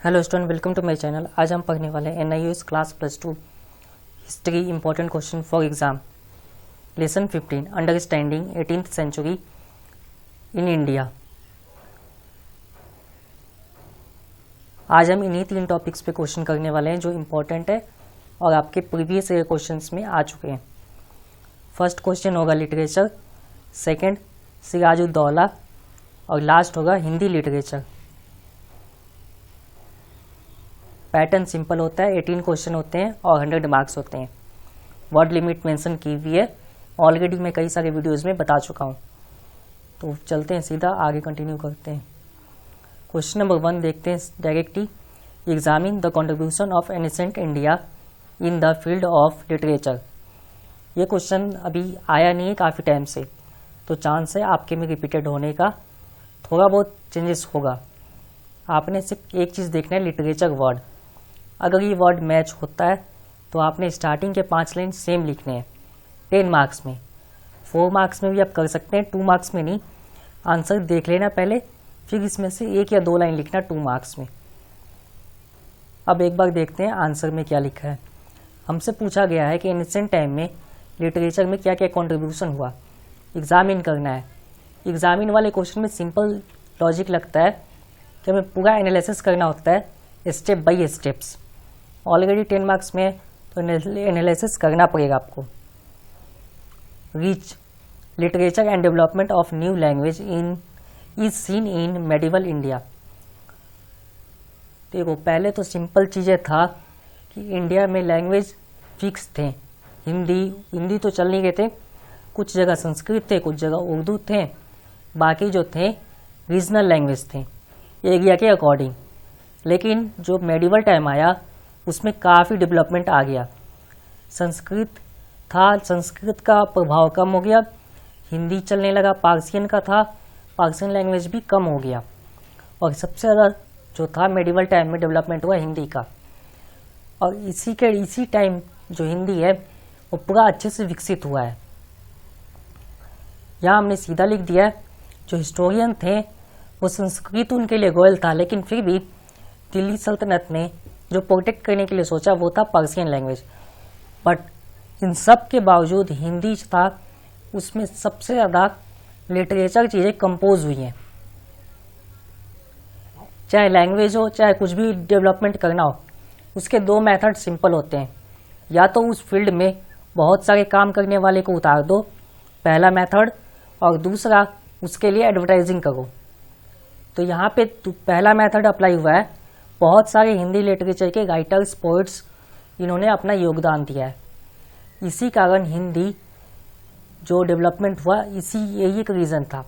Hello student, welcome to my channel. आज हम पढ़ने वाले हैं NIOS class +2 history important question for exam lesson 15 understanding 18th century in India. आज हम इन्हीं 3 टॉपिक्स पे क्वेश्चन करने वाले हैं जो इम्पोर्टेंट है और आपके प्रीवियस ईयर क्वेश्चंस में आ चुके हैं। फर्स्ट क्वेश्चन होगा लिटरेचर, सेकंड सिराजुद्दौला और लास्ट होगा हिंदी लिटरेचर। पैटर्न सिंपल होता है, 18 क्वेश्चन होते हैं और 100 मार्क्स होते हैं। वर्ड लिमिट मेंशन की हुई है, ऑलरेडी मैं कई सारे वीडियोस में बता चुका हूँ। तो चलते हैं सीधा आगे, कंटिन्यू करते हैं। क्वेश्चन नंबर 1 देखते हैं directly. Examine the contribution of ancient India in the field of literature. ये क्वेश्चन अभी आया नहीं है काफ़ी टाइम से, तो चांस है आपके में रिपीटेड होने का, थोड़ा बहुत चेंजेस होगा। आपने सिर्फ एक चीज़ देखना है, लिटरेचर वर्ड। अगर ये वर्ड मैच होता है तो आपने स्टार्टिंग के 5 लाइन सेम लिखने हैं 10 मार्क्स में। 4 मार्क्स में भी आप कर सकते हैं, 2 मार्क्स में नहीं। आंसर देख लेना पहले, फिर इसमें से 1 या 2 लाइन लिखना 2 मार्क्स में। अब एक बार देखते हैं आंसर में क्या लिखा है। हमसे पूछा गया है कि एंशिएंट टाइम में लिटरेचर में क्या क्या कॉन्ट्रीब्यूशन हुआ, एग्जामिन करना है। एग्जामिन वाले क्वेश्चन में सिंपल लॉजिक लगता है कि हमें पूरा एनालिसिस करना होता है step by steps. Already 10 marks में तो एनालिसिस करना पड़ेगा आपको। Reach literature and development of new language is seen in medieval India. देखो, पहले तो सिंपल चीज़ें था कि इंडिया में लैंग्वेज फिक्स थे। हिंदी तो चल नहीं गए थे, कुछ जगह संस्कृत थे, कुछ जगह उर्दू थे, बाकी जो थे रीजनल लैंग्वेज थे एरिया के अकॉर्डिंग। लेकिन जो मेडिवल टाइम आया उसमें काफ़ी डेवलपमेंट आ गया। संस्कृत था, संस्कृत का प्रभाव कम हो गया, हिंदी चलने लगा। पार्सियन का था, पार्सियन लैंग्वेज भी कम हो गया। और सबसे ज़्यादा जो था मेडिवल टाइम में डेवलपमेंट हुआ हिंदी का। और इसी टाइम जो हिंदी है वो पूरा अच्छे से विकसित हुआ है। यहाँ हमने सीधा लिख दिया है, जो हिस्टोरियन थे वो संस्कृत उनके लिए गोयल था, लेकिन फिर भी दिल्ली सल्तनत ने जो प्रोटेक्ट करने के लिए सोचा वो था पर्शियन लैंग्वेज। बट इन सब के बावजूद हिंदी था, उसमें सबसे ज़्यादा लिटरेचर चीज़ें कंपोज हुई हैं। चाहे लैंग्वेज हो, चाहे कुछ भी डेवलपमेंट करना हो, उसके 2 मेथड सिंपल होते हैं। या तो उस फील्ड में बहुत सारे काम करने वाले को उतार दो, पहला मेथड, और दूसरा उसके लिए एडवर्टाइजिंग करो। तो यहाँ पे पहला मेथड अप्लाई हुआ है। बहुत सारे हिंदी लिटरेचर के राइटर्स, पोइट्स, इन्होंने अपना योगदान दिया है। इसी कारण हिंदी जो डेवलपमेंट हुआ, यही एक रीज़न था।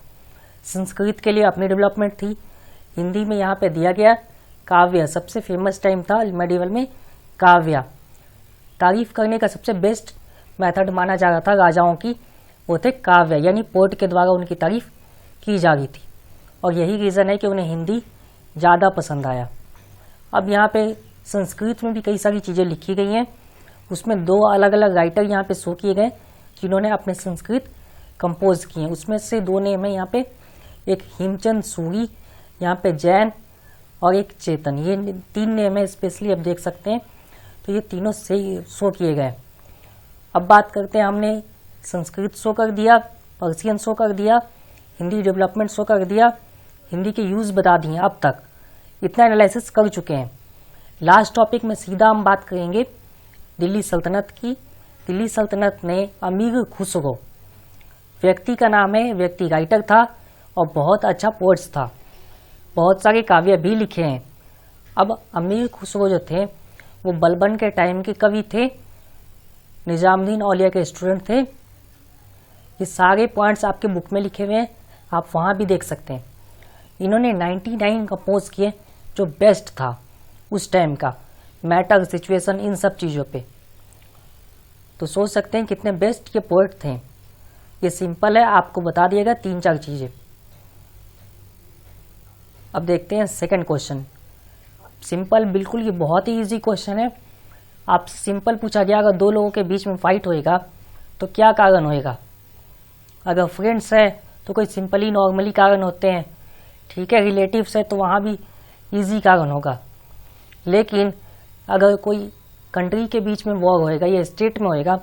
संस्कृत के लिए अपनी डेवलपमेंट थी, हिंदी में यहाँ पे दिया गया काव्य। सबसे फेमस टाइम था मेडिवल में काव्य। तारीफ करने का सबसे बेस्ट मेथड माना जा रहा था राजाओं की, वो थे काव्य, यानी पोएट के द्वारा उनकी तारीफ की जा रही थी। और यही रीज़न है कि उन्हें हिंदी ज़्यादा पसंद आया। अब यहाँ पे संस्कृत में भी कई सारी चीज़ें लिखी गई हैं, उसमें 2 अलग अलग राइटर यहाँ पे शो किए गए जिन्होंने अपने संस्कृत कंपोज किए हैं। उसमें से 2 नेम है यहाँ पे, एक हेमचंद सूरी, यहाँ पे जैन, और एक चेतन। ये 3 नेम है स्पेशली, अब देख सकते हैं। तो ये तीनों से शो किए गए। अब बात करते हैं, हमने संस्कृत शो कर दिया, पर्शियन शो कर दिया, हिंदी डेवलपमेंट शो कर दिया, हिंदी के यूज़ बता दिए। अब तक इतना एनालिसिस कर चुके हैं। लास्ट टॉपिक में सीधा हम बात करेंगे दिल्ली सल्तनत की। दिल्ली सल्तनत ने अमीर खुसरो, व्यक्ति का नाम है, व्यक्ति राइटर था और बहुत अच्छा पोएट्स था, बहुत सारे काव्य भी लिखे हैं। अब अमीर खुसरो जो थे वो बलबन के टाइम के कवि थे, निजामुद्दीन औलिया के स्टूडेंट थे। ये सारे पॉइंट्स आपके बुक में लिखे हुए हैं, आप वहाँ भी देख सकते हैं। इन्होंने 99 कंपोज किए जो बेस्ट था उस टाइम का, मैटर, सिचुएशन, इन सब चीज़ों पे। तो सोच सकते हैं कितने बेस्ट के पोएट थे। ये सिंपल है, आपको बता दिएगा 3-4 चीज़ें। अब देखते हैं सेकंड क्वेश्चन। सिंपल, बिल्कुल ये बहुत ही इजी क्वेश्चन है। आपसे सिंपल पूछा गया, अगर 2 लोगों के बीच में फाइट होएगा तो क्या कारण होएगा। अगर फ्रेंड्स है तो कोई सिंपली नॉर्मली कारण होते हैं, ठीक है। रिलेटिव्स है तो वहाँ भी इजी कारण होगा। लेकिन अगर कोई कंट्री के बीच में वॉर होएगा या स्टेट में होएगा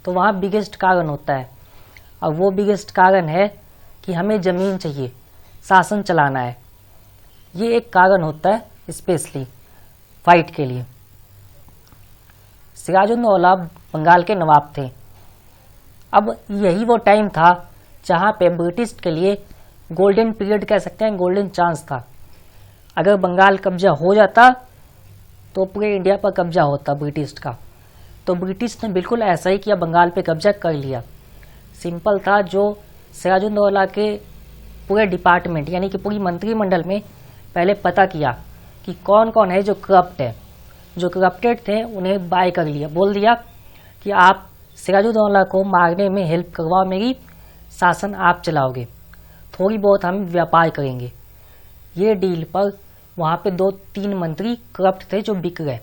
तो वहाँ बिगेस्ट कारण होता है, और वो बिगेस्ट कारण है कि हमें ज़मीन चाहिए, शासन चलाना है। ये एक कारण होता है स्पेशली फाइट के लिए। सिराजुद्दौला बंगाल के नवाब थे। अब यही वो टाइम था जहाँ पे ब्रिटिश के लिए गोल्डन पीरियड कह सकते हैं, गोल्डन चांस था। अगर बंगाल कब्जा हो जाता तो पूरे इंडिया पर कब्जा होता ब्रिटिश का। तो ब्रिटिश ने बिल्कुल ऐसा ही किया, बंगाल पे कब्जा कर लिया। सिंपल था, जो सिराजुद्दौला के पूरे डिपार्टमेंट यानी कि पूरी मंत्रिमंडल में पहले पता किया कि कौन कौन है जो करप्ट है। जो करप्टेड थे उन्हें बाय कर लिया, बोल दिया कि आप सिराजुद्दौला को मारने में हेल्प करवाओ, मेरी शासन आप चलाओगे, थोड़ी बहुत हम व्यापार करेंगे। ये डील पर वहाँ पे 2-3 मंत्री करप्ट थे जो बिक गए।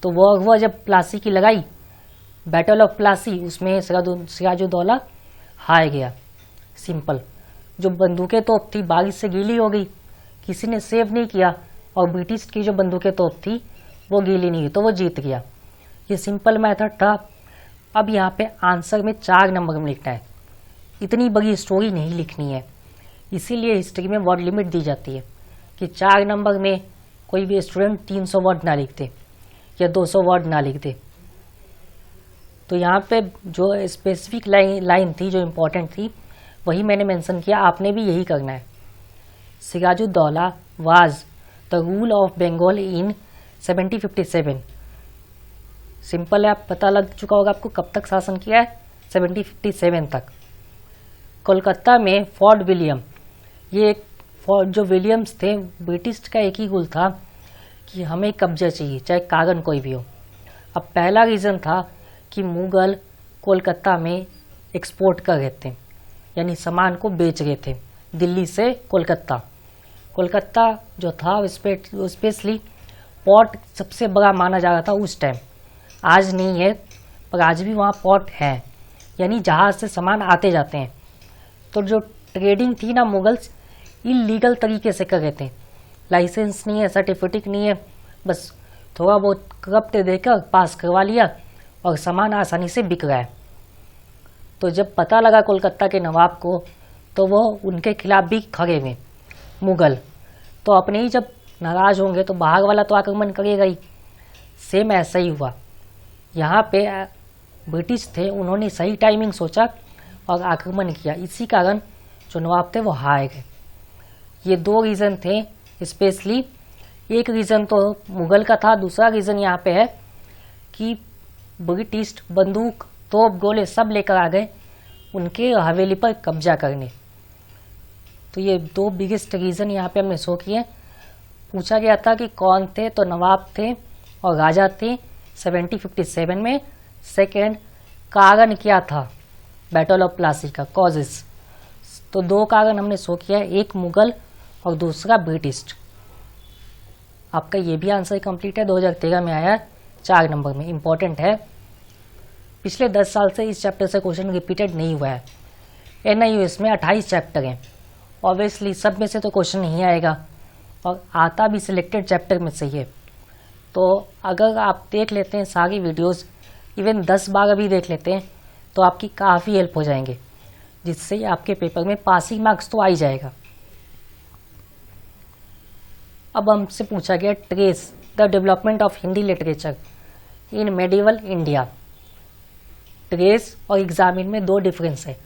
तो वह जब प्लासी की लगाई, बैटल ऑफ प्लासी, उसमें सिराजुद्दौला हार गया। सिंपल, जो बंदूकें तोप थी बारिश से गीली हो गई, किसी ने सेव नहीं किया, और ब्रिटिश की जो बंदूकें तोप थी वो गीली नहीं हुई, तो वो जीत गया। ये सिंपल मेथड था। अब यहाँ पे आंसर में 4 नंबर में लिखना है, इतनी बड़ी स्टोरी नहीं लिखनी है। इसीलिए हिस्ट्री में वर्ड लिमिट दी जाती है कि 4 नंबर में कोई भी स्टूडेंट 300 वर्ड ना लिख दे या 200 वर्ड ना लिख दे। तो यहाँ पे जो स्पेसिफिक लाइन थी जो इम्पोर्टेंट थी वही मैंने मेंशन किया, आपने भी यही करना है। Sirajuddaula was the rule of Bengal in 1757। Simple है, आप पता लग चुका होगा आपको कब तक शासन किया है, 1757 तक। कोलकाता में फोर्ट विलियम, ये एक जो विलियम्स थे, ब्रिटिश का एक ही गोल था कि हमें कब्जा चाहिए, चाहे कारण कोई भी हो। अब पहला रीज़न था कि मुगल कोलकाता में एक्सपोर्ट कर रहे थे, यानी सामान को बेच रहे थे दिल्ली से कोलकाता। कोलकाता जो था स्पेशली पोर्ट सबसे बड़ा माना जा रहा था उस टाइम। आज नहीं है, पर आज भी वहाँ पोर्ट है, यानी जहाज़ से सामान आते जाते हैं। तो जो ट्रेडिंग थी ना, मुगल्स इलीगल तरीके से कर रहे थे, लाइसेंस नहीं है, सर्टिफिकेट नहीं है, बस थोड़ा बहुत करप्ट देकर पास करवा लिया और सामान आसानी से बिक रहा है। तो जब पता लगा कोलकाता के नवाब को, तो वो उनके खिलाफ भी खड़े हुए मुगल। तो अपने ही जब नाराज होंगे तो बाहर वाला तो आक्रमण करेगा ही। सेम ऐसा ही हुआ यहाँ पे। ब्रिटिश थे, उन्होंने सही टाइमिंग सोचा और आक्रमण किया, इसी कारण जो नवाब थे वो हार गए। ये 2 रीज़न थे स्पेशली। एक रीज़न तो मुगल का था, दूसरा रीज़न यहाँ पे है कि ब्रिटिश बंदूक तोप गोले सब लेकर आ गए उनके हवेली पर कब्जा करने। तो ये 2 बिगेस्ट रीज़न यहाँ पे हमने शो किए। पूछा गया था कि कौन थे, तो नवाब थे और राजा थे 1757 में। सेकेंड, कारण क्या था बैटल ऑफ प्लासी का, कॉजेस। तो 2 कारण हमने शो किया है, एक मुगल और दूसरा ब्रिटिश। आपका ये भी आंसर कंप्लीट है, 2013 में आया, 4 नंबर में, इम्पोर्टेंट है। पिछले 10 साल से इस चैप्टर से क्वेश्चन रिपीटेड नहीं हुआ है। NIOS में 28 चैप्टर हैं, ऑब्वियसली सब में से तो क्वेश्चन नहीं आएगा, और आता भी सिलेक्टेड चैप्टर में से ही है। तो अगर आप देख लेते हैं सारी वीडियोस, इवन 10 बार भी देख लेते हैं, तो आपकी काफ़ी हेल्प हो जाएंगे, जिससे आपके पेपर में पासिंग मार्क्स तो आ ही जाएगा। अब हमसे पूछा गया trace the development of Hindi literature in medieval India. Trace और एग्जामिन में 2 डिफरेंस है।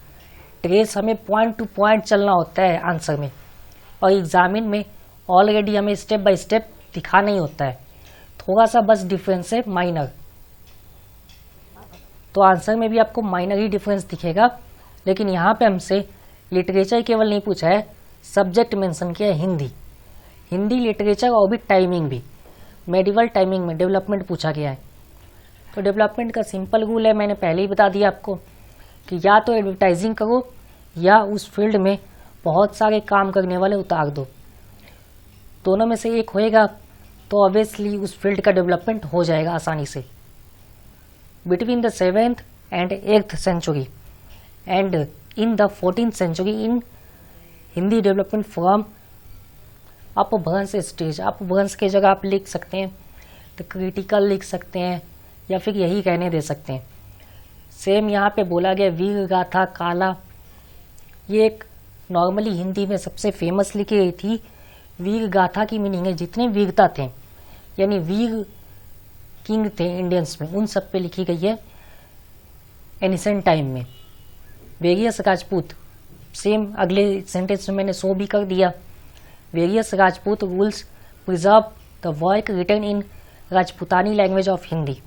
ट्रेस हमें पॉइंट टू पॉइंट चलना होता है आंसर में, और एग्जामिन में ऑलरेडी हमें स्टेप बाय स्टेप दिखाना ही होता है। थोड़ा सा बस डिफरेंस है, माइनर। तो आंसर में भी आपको माइनर ही डिफरेंस दिखेगा, लेकिन यहाँ पे हमसे लिटरेचर केवल नहीं पूछा है, सब्जेक्ट मेंशन किया है हिंदी। हिंदी लिटरेचर और भी टाइमिंग भी, मेडिवल टाइमिंग में डेवलपमेंट पूछा गया है। तो डेवलपमेंट का सिंपल रूल है, मैंने पहले ही बता दिया आपको, कि या तो एडवर्टाइजिंग करो या उस फील्ड में बहुत सारे काम करने वाले उतार दो। दोनों में से एक होएगा तो ऑब्वियसली उस फील्ड का डेवलपमेंट हो जाएगा आसानी से। Between the 7th and 8th century and in the 14th century in Hindi development from अपभ्रंश स्टेज। अपभ्रंश की जगह आप लिख सकते हैं द क्रिटिकल लिख सकते हैं या फिर यही कहने दे सकते हैं। सेम यहाँ पे बोला गया वीर गाथा काला, ये एक नॉर्मली हिंदी में सबसे फेमस लिखी गई थी। वीर गाथा की मीनिंग है जितने वीरता थे, यानी वीर किंग थे इंडियंस में, उन सब पे लिखी गई है एनिसेंट टाइम में। वेरियस राजपूत, सेम अगले सेंटेंस में मैंने शो भी कर दिया। Various Rajput rules preserve the work written in Rajputani language of Hindi.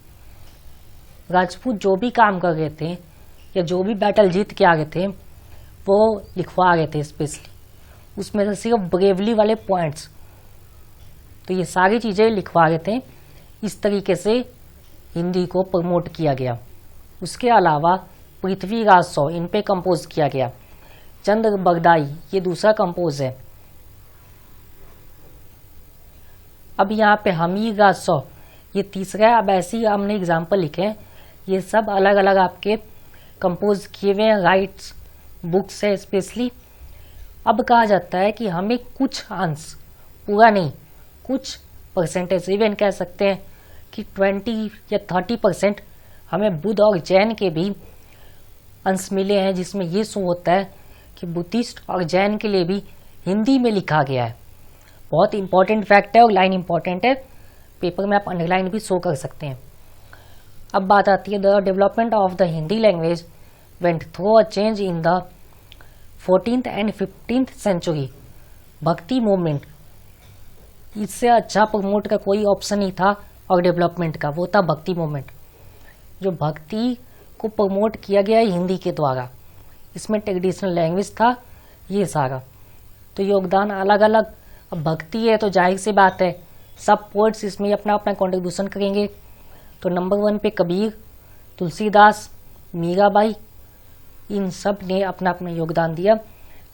Rajput जो भी काम कर रहे थे या जो भी बैटल जीत के आ गए थे वो लिखवा रहे थे स्पेशली, उसमें से सिर्फ ब्रेवली वाले पॉइंट्स, तो ये सारी चीज़ें लिखवा रहे थे। इस तरीके से हिंदी को प्रमोट किया गया। उसके अलावा पृथ्वीराज शॉ, इन पे कंपोज किया गया। चंद्र बगदाई, ये दूसरा कंपोज है। अब यहाँ पे हमीर राज शॉ, ये तीसरा है। अब ऐसे ही हमने एग्जाम्पल लिखे हैं, ये सब अलग अलग आपके कंपोज किए हुए हैं, राइट्स बुक्स है स्पेशली। अब कहा जाता है कि हमें कुछ अंश, पूरा नहीं, कुछ परसेंटेज, इवन कह सकते हैं कि 20 या 30% हमें बुद्ध और जैन के भी अंश मिले हैं, जिसमें ये शो होता है कि बुद्धिस्ट और जैन के लिए भी हिंदी में लिखा गया है। बहुत इंपॉर्टेंट फैक्ट है और लाइन इंपॉर्टेंट है, पेपर में आप अंडरलाइन भी शो कर सकते हैं। अब बात आती है the development of the Hindi language went through a change in the 14th and 15th century. Bhakti movement, इससे अच्छा प्रमोट का कोई ऑप्शन नहीं था और डेवलपमेंट का, वो था भक्ति मूवमेंट। जो भक्ति को प्रमोट किया गया है हिंदी के द्वारा, इसमें ट्रेडिशनल लैंग्वेज था ये सारा, तो योगदान अलग अलग। अब भक्ति है तो जाहिर सी बात है सब पोइट्स इसमें अपना अपना कॉन्ट्रीब्यूशन करेंगे। तो नंबर 1 पे कबीर, तुलसीदास, मीराबाई, इन सब ने अपना अपना योगदान दिया।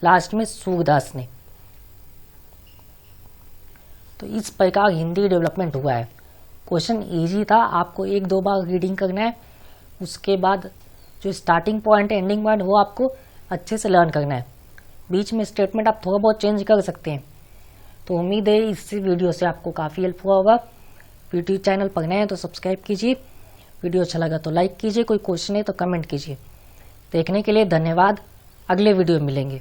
लास्ट में सूरदास ने। तो इस प्रकार हिंदी डेवलपमेंट हुआ है। क्वेश्चन इजी था, आपको 1-2 बार रीडिंग करना है, उसके बाद जो स्टार्टिंग पॉइंट है, एंडिंग पॉइंट, वो आपको अच्छे से लर्न करना है। बीच में स्टेटमेंट आप थोड़ा बहुत चेंज कर सकते हैं। तो उम्मीद है इस वीडियो से आपको काफ़ी हेल्प हुआ होगा। यूट्यूब चैनल पर नए हैं तो सब्सक्राइब कीजिए, वीडियो अच्छा लगा तो लाइक कीजिए, कोई क्वेश्चन है तो कमेंट कीजिए। देखने के लिए धन्यवाद, अगले वीडियो में मिलेंगे।